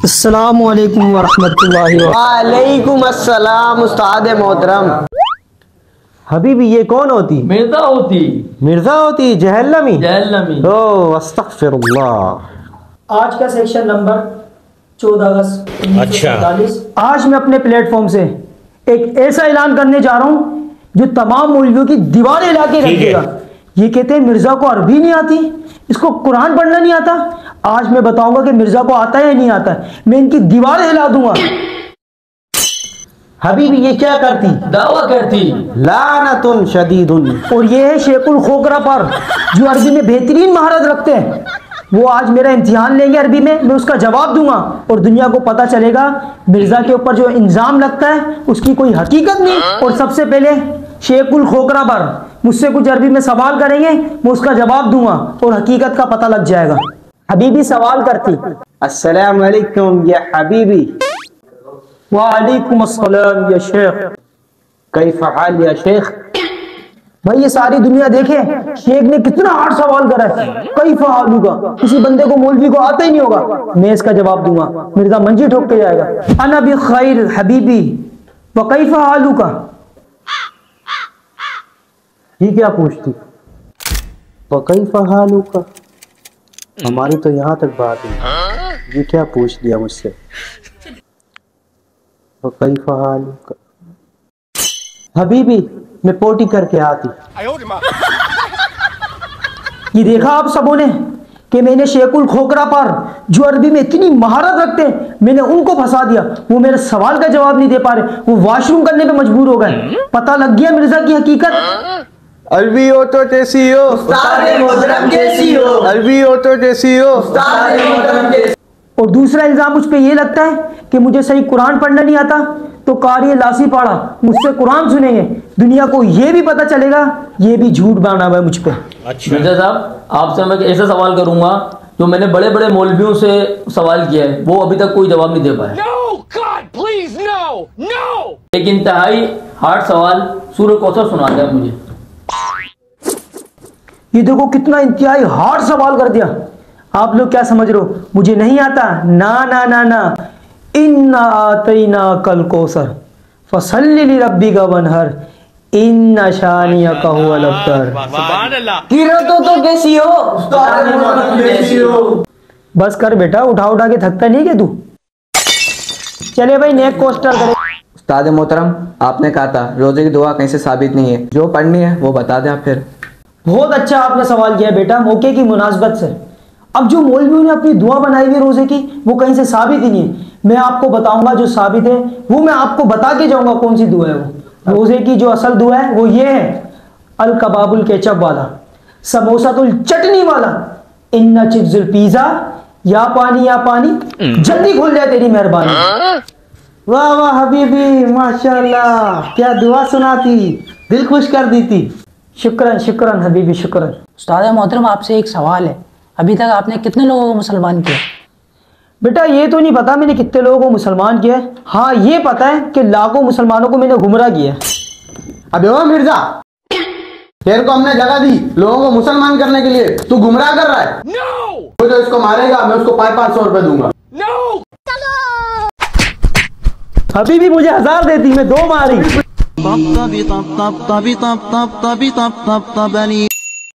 अस्सलामु अलैकुम वरहमतुल्लाहि वालेकुम अस्सलाम उस्ताद मोहतरम। हबीबी ये कौन होती? मिर्जा होती। मिर्जा होती? जहन्नमी? जहन्नमी। ओ अस्तगफिरुल्लाह। आज का सेक्शन नंबर 14 अगस्त 1945। आज मैं अपने प्लेटफॉर्म से एक ऐसा ऐलान करने जा रहा हूं जो तमाम मौलवियों की दीवारें हिला के रख देगा। ये कहते हैं मिर्जा को अरबी नहीं आती, इसको कुरान पढ़ना नहीं आता। आज मैं बताऊंगा कि मिर्जा को आता है या नहीं आता है, मैं इनकी दीवारें हिला दूंगा। हबीबी ये क्या करती? दावा करती। लानतुन शदीदुन। और ये है शेखुल खोकरा पर, जो अरबी में बेहतरीन महारत रखते हैं। वो आज मेरा इम्तिहान लेंगे अरबी में, मैं उसका जवाब दूंगा और दुनिया को पता चलेगा मिर्जा के ऊपर जो इल्जाम लगता है उसकी कोई हकीकत नहीं। और सबसे पहले शेखुल खोकरा पर मुझसे कुछ अरबी में सवाल करेंगे, मैं उसका जवाब दूंगा और हकीकत का पता लग जाएगा। हबीबी सवाल करती। अस्सलाम वालेकुम या हबीबी। वालेकुम अस्सलाम या शेख। कैफ हाल या शेख? भाई ये सारी दुनिया देखे शेख ने कितना हार्ड सवाल करा है। कई फहालू का, किसी बंदे को मौलवी को आता ही नहीं होगा, मैं इसका जवाब दूंगा, मिर्जा मंजी ठोक के जाएगा। अना भी खैर हबीबी व कई फहालू का। ये क्या पूछती? कैफ हालू का? हमारी तो यहाँ तक बात है, ये क्या पूछ लिया मुझसे? कैफ हालू का? हबीबी मैं पोटी करके आती। ये देखा आप सबों ने कि मैंने शेखुल खोकरा पर, जो अरबी में इतनी महारत रखते हैं, मैंने उनको फंसा दिया। वो मेरे सवाल का जवाब नहीं दे पा रहे, वो वॉशरूम करने पे मजबूर हो गए। पता लग गया मिर्जा की हकीकत। अरबी हो तो कैसी हो उस्ताद मोहतरम कैसी हो। अरबी हो तो कैसी हो उस्ताद मोहतरम कैसी। और दूसरा इल्जाम मुझ पे ये लगता है कि मुझे सही कुरान पढ़ना नहीं आता, तो कारी लासी पाड़ा मुझसे कुरान सुनेंगे, दुनिया को ये भी पता चलेगा ये भी झूठ बना हुआ है मुझ पे। मिर्जा साहब आपसे मैं ऐसा सवाल करूंगा जो मैंने बड़े बड़े मौलवियों से सवाल किया है, वो अभी तक कोई जवाब नहीं दे पाया। एक इंतहाई हार्ड सवाल, सूरह कौसर सुना दिया मुझे। ये देखो कितना इंतहाई हार्ड सवाल कर दिया। आप लोग क्या समझ रहे हो मुझे नहीं आता? ना ना ना ना। इन्ना आतैना कल कौसर फसल्लि लिरब्बिका वनहर इन्ना शानियका हुवल अब्तर। किरतो तो कैसी हो उस्ताद मोहतरम कैसी हो। बस कर बेटा, उठा उठा के थकता नहीं है तू। चले भाई नेक कोस्टर करे। उस्ताद मोहतरम आपने कहा था रोजे की दुआ कहीं से साबित नहीं है, जो पढ़नी है वो बता दें आप। फिर बहुत अच्छा आपने सवाल किया बेटा, मौके की मुनासबत से। अब जो मौलवियों ने अपनी दुआ बनाई हुई रोजे की, वो कहीं से साबित ही नहीं है। मैं आपको बताऊंगा जो साबित है, वो मैं आपको बता के जाऊंगा कौन सी दुआ है। वो रोजे की जो असल दुआ है वो ये है, अल कबाबुल केचप वाला, समोसा तुल चटनी वाला, इन्ना चिप्स पिज्जा, या पानी जल्दी खुल जाए तेरी मेहरबानी। वाह वाह हबीबी माशाल्लाह, क्या दुआ सुनाती, दिल खुश कर दी थी। शुक्रन शुक्रन हबीबी शुक्रन। उस्ताद मोहतरम आपसे एक सवाल है, अभी तक आपने कितने लोगों को मुसलमान किया? बेटा ये तो नहीं पता मैंने कितने लोगों को मुसलमान किया है, हाँ ये पता है कि लाखों मुसलमानों को मैंने गुमराह किया है। अबे ओ मिर्जा, तेरे को हमने जगह दी लोगों को मुसलमान करने के लिए, तू गुमराह कर रहा है। तो जो इसको मारेगा मैं उसको 500 रुपए दूंगा। हबीबी मुझे 1000 देती, मैं 2 मारी।